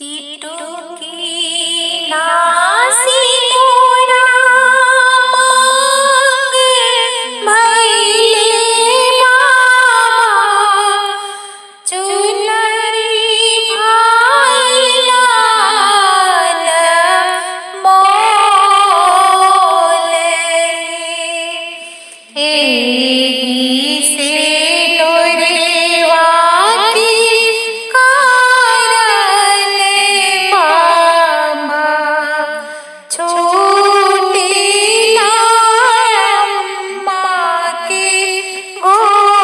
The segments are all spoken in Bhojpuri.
सीटों की नासी तोरा मांग भइले बाबा, चुनरी भाइला न मोले। एही से लोरेवा की कारण बाबा, छोटी अम्मा के गोद।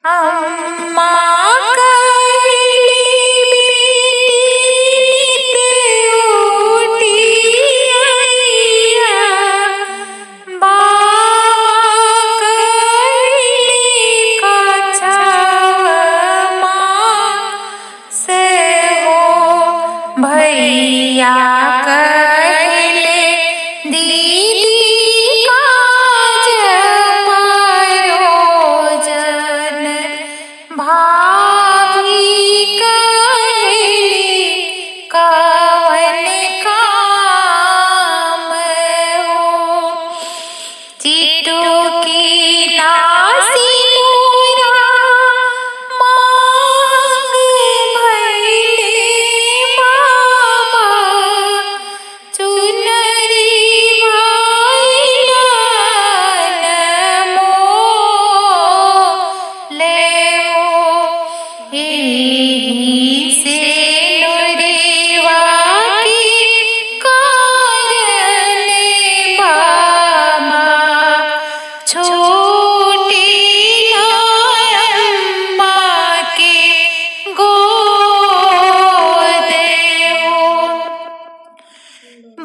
अम्मा भैया कहले दीदी काज परोजन, भाभी कहली कवन काम हो। चिट्टू की नासी तोरा मांग भइले बाबा, चुनरी भाइला न मोले हो। एही से लोरेवा की कारण बाबा, छोटी अम्मा के गोद हो।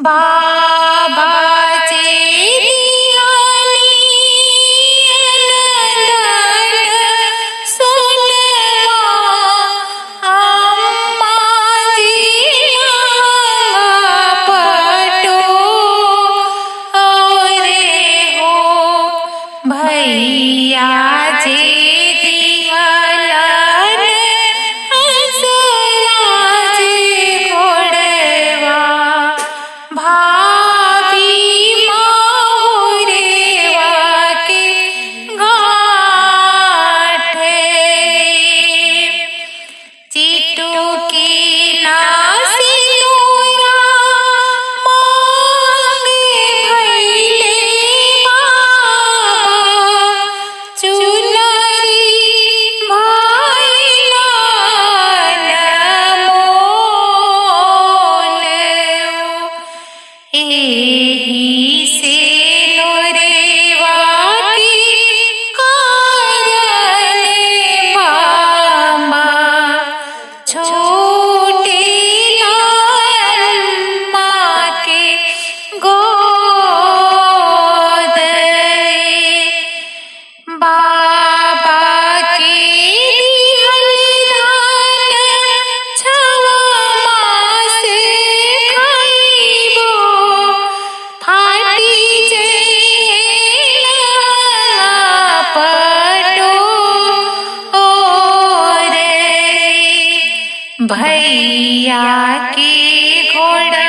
बाबा जे दियानी अनदन सोनवा, अम्मा जी पटोरे हो। भैया जे दिहलन हंसला जे घोड़वा, भाभी माहुरेवा के गाँठे। चिट्टू की नासी तोरा मांग भइले बाबा, चुनरी भाइला न मोले हो। एही से लोरेवा की कारण बाबा, छोटी अम्मा के गोद। बाबा के दिहल दान छवा मास खइबो, फाटी जइला पटोरे। भैया के घोड़ा